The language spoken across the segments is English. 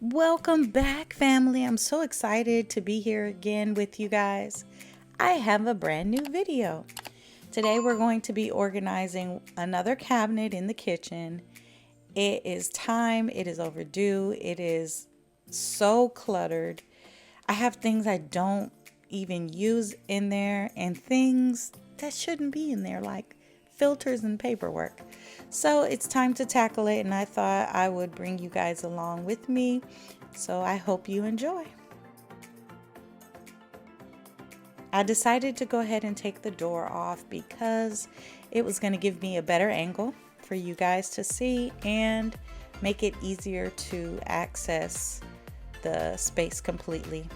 Welcome back, family. I'm so excited to be here again with you guys. I have a brand new video. Today we're going to be organizing another cabinet in the kitchen. It is time. It is overdue. It is so cluttered. I have things I don't even use in there and things that shouldn't be in there, like filters and paperwork. So it's time to tackle it, and I thought I would bring you guys along with me. So I hope you enjoy. I decided to go ahead and take the door off because it was going to give me a better angle for you guys to see and make it easier to access the space completely.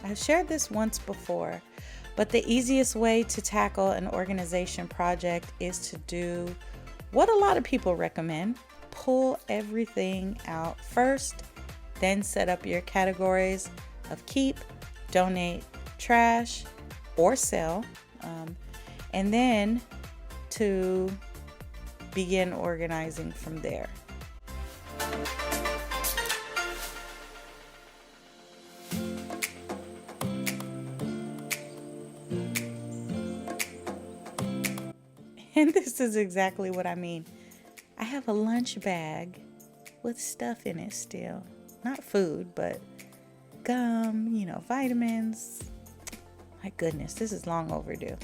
I've shared this once before, but the easiest way to tackle an organization project is to do what a lot of people recommend. Pull everything out first, then set up your categories of keep, donate, trash, or sell, and then to begin organizing from there. And this is exactly what I mean. I have a lunch bag with stuff in it still. Not food, but gum, vitamins. My goodness, this is long overdue.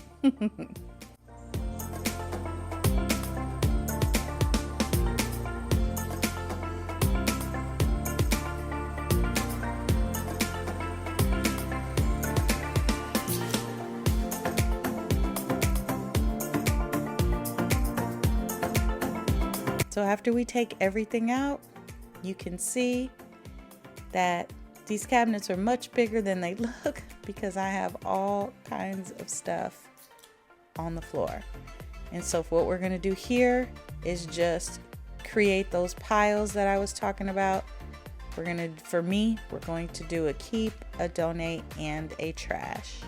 So after we take everything out, you can see that these cabinets are much bigger than they look because I have all kinds of stuff on the floor. And so what we're going to do here is just create those piles that I was talking about. We're going to do a keep, a donate, and a trash.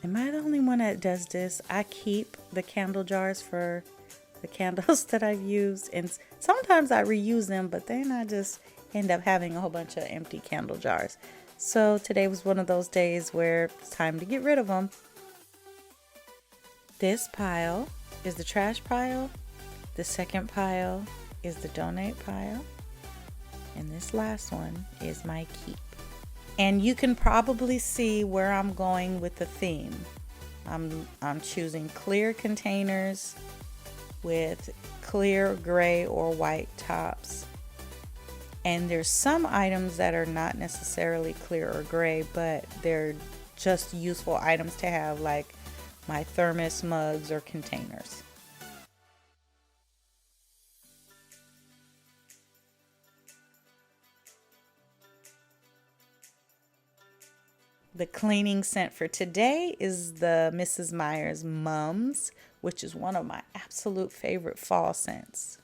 Am I the only one that does this? I keep the candle jars for the candles that I've used, and sometimes I reuse them, but then I just end up having a whole bunch of empty candle jars. So today was one of those days where it's time to get rid of them. This pile is the trash pile. The second pile is the donate pile. And this last one is my keep. And you can probably see where I'm going with the theme. I'm choosing clear containers with clear gray or white tops. And there's some items that are not necessarily clear or gray, but they're just useful items to have, like my thermos mugs or containers. The cleaning scent for today is the Mrs. Meyer's Mums, which is one of my absolute favorite fall scents.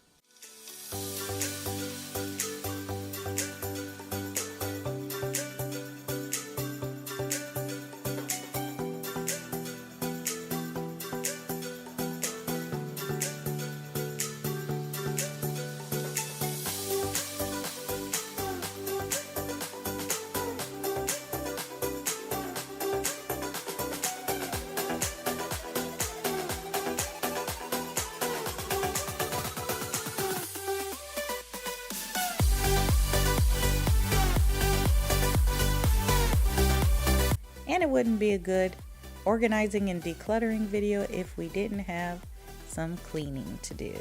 And it wouldn't be a good organizing and decluttering video if we didn't have some cleaning to do.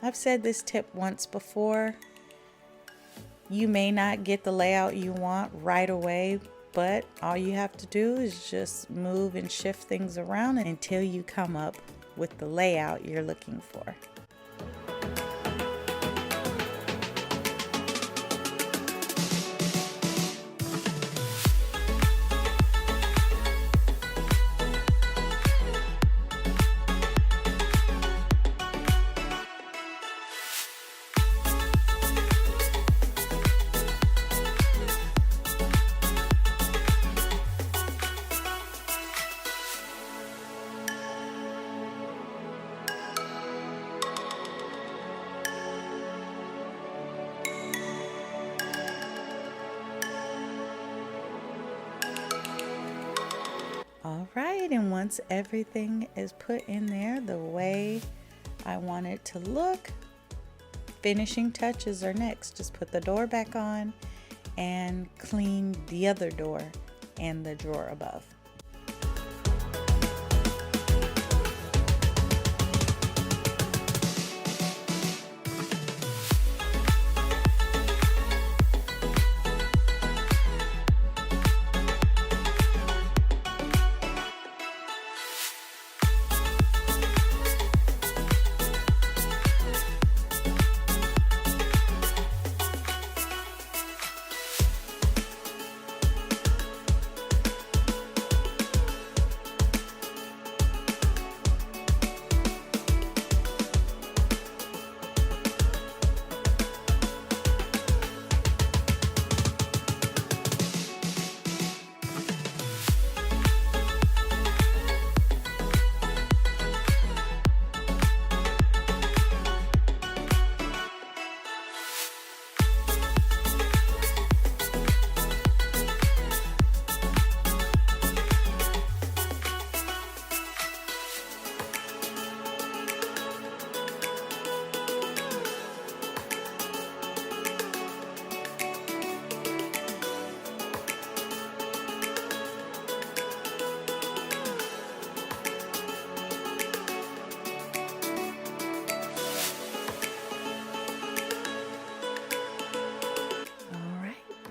I've said this tip once before. You may not get the layout you want right away, but all you have to do is just move and shift things around until you come up with the layout you're looking for. All right, and once everything is put in there the way I want it to look, finishing touches are next. Just put the door back on and clean the other door and the drawer above.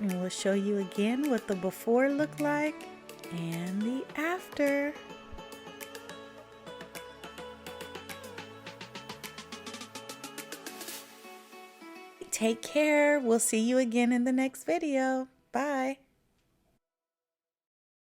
And we'll show you again what the before looked like and the after. Take care. We'll see you again in the next video. Bye.